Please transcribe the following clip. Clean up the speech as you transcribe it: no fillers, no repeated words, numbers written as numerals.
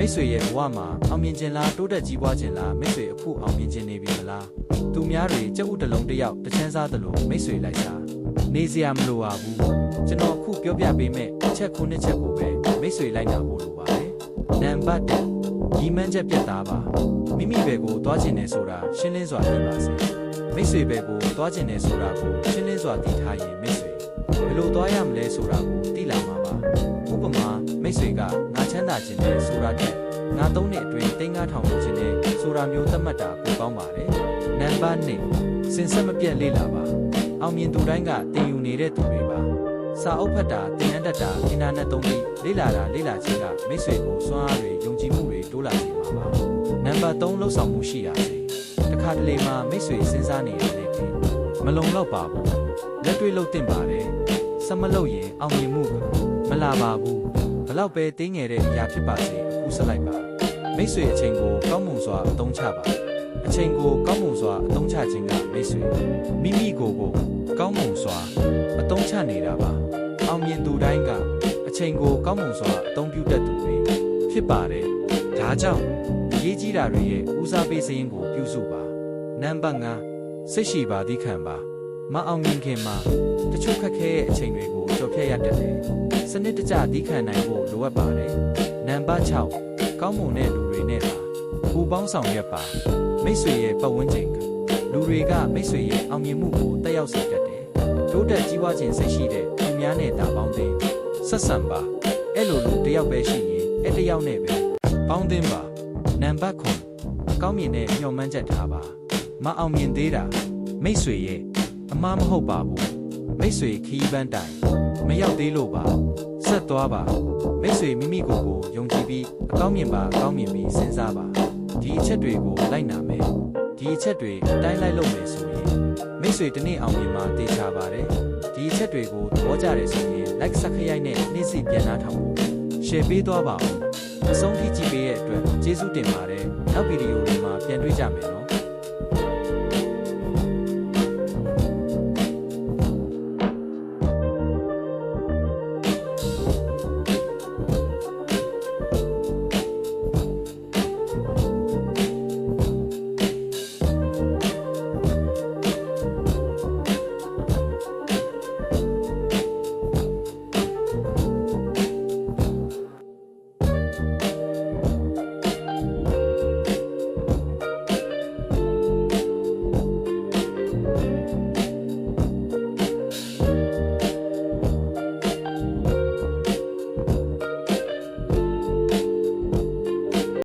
မိတ်ဆွေရဲ့ဘဝမှာအောင်မြင်ခြင်းလားတိုးတက်ကြီးပွားခြင်းလားမိတ်ဆွေအခုအောင်မြင်ခြင်းနေပြီမလားသူများတွေကြက်ဥတစ်လုံးတစ်ယောက်တစ်ချမ်းစားသလိုမိတ်ဆွေလိုက်စားနေစရာမလိုပါဘူးကျွန်တော်အခုပြောပြပေးမယ့်အချက်9ချက်ကိုပဲမိတ်ဆွေလိုက်နာဖို့လိုပါတယ်နံပါတ်1ဒီမှန်းချက်ပြတ်သားပါမိမိဘယ်ကိုသွားခြင်းလဲဆိုတာရှင်းလင်းစွာသိပါစေမိတ်ဆွေဘယ်ကိုသွားခြင်းလဲဆိုတာကိုရှင်းလင်းစွာသိထားရင်မိတ်ဆွေဘယ်လိုသွားရမလဲဆိုတာကိုသိလာမှာပါဥပမာမိတ်ဆွေကငါချမ်းသာခြင်းနဲ့ဆိုတာတဲ့ငါ3နှစ်အတွင်းသိန်း9000လို့ခြင်းနဲ့ဆိုတာမျိုးသတ်မှတ်တာပိုကောင်းပါတယ်နံပါတ်2စင်ဆက်မပြတ်လေ့လာပါအောင်မြင်သူတိုင်းကတင်ယူနေတဲ့သူတွေပါစာအုပ်ဖတ်တာသင်တန်းတက်တာအင်တာနက်သုံးပြီးလေ့လာခြင်းကမိတ်ဆွေကိုစွမ်းအားတွေယုံကြည်မှုတွေတိုးလာစေမှာပါနံပါတ်3လှုပ်ဆောင်မှုရှိရစေတခါတလေမှာမိတ်ဆွေစဉ်းစားနေရတဲ့ခေမလုံလောက်ပါဘူးလက်တွေ့လုပ်တင်ပါတယ်ဆက်မလုပ်ရင်အောင်မြင်မှုကမလာပါဘူးဘလောက်ပဲတင်းငယ်တဲ့အရာဖြစ်ပါစေအခုဆက်လိုက်ပါမိတ်ဆွေအချိန်ကိုကောင်းမွန်စွာအသုံးချပါအချိန်ကိုကောင်းမွန်စွာအသုံးချခြင်းကမိတ်ဆွေမိမိကိုယ်ကိုကောင်းမွန်စွာအသုံးချနေတာပါအောင်မြင်သူတိုင်းကအချိန်ကိုကောင်းမွန်စွာအသုံးပြုတတ်သူတွေဖြစ်ပါတယ်ဒါကြောင့်အရေးကြီးတာတွေရဲ့ဦးစားပေးစရင်းကိုပြုစုပါနံပါတ်5စိတ်ရှိပါသည့်ခံပါမအောင်မြင်ခင်မှာတချို့ခက်ခဲတဲ့အချိန်တွေကိုကျော်ဖြတ်ရတတ်တယ်စနစ်တကျသီးခံနိုင်ဖို့လိုအပ်ပါတယ်နံပါတ်6ကောင်းမွန်တဲ့လူတွေနဲ့ပါပူပေါင်းဆောင်ရွက်ပါမိတ်ဆွေရဲ့ပတ်ဝန်းကျင်လူတွေကမိတ်ဆွေရဲ့အောင်မြင်မှုကိုတက်ရောက်စေတတ်တယ်တိုးတက်ကြီးပွားခြင်းစိတ်ရှိတဲ့သူများနဲ့တာပေါင်းတဲ့ဆက်ဆံပါအဲ့လိုလူတယောက်ပဲရှိရင်အဲ့တယောက်နဲ့ပဲပေါင်းသင်းပါနံပါတ်9ကောင်းမြင်တဲ့ညှော်မှန်းချက်ထားပါမအောင်မြင်သေးတာမိတ်ဆွေရဲ့အမှားမဟုတ်ပါဘူးမိတ်ဆွေခီးပန်းတိုင်မရောက်သေးလို့ပါဆက်သွားပါမိတ်ဆွေမိမိကိုယ်ကိုယုံကြည်ပြီးအကောင်းမြင်ပြီးစဉ်းစားပါဒီအချက်တွေကိုလိုက်နာမယ်ဒီအချက်တွေအတိုင်းလိုက်လုပ်မယ်ဆိုရင်မိတ်ဆွေတစ်နေ့အောင်မြင်မှာတေချာပါတယ်ဒီအချက်တွေကိုသဘောကျတယ်ဆိုရင် like ဆက်ခရိုက်နဲ့နေ့စီပြန်လာထောင်ဖို့ share ပေးသွားပါဦးအဆုံးထိကြည့်ပေးရဲ့အတွက်ကျေးဇူးတင်ပါတယ်နောက်ဗီဒီယိုတွေမှာပြန်တွေ့ကြမယ်နော်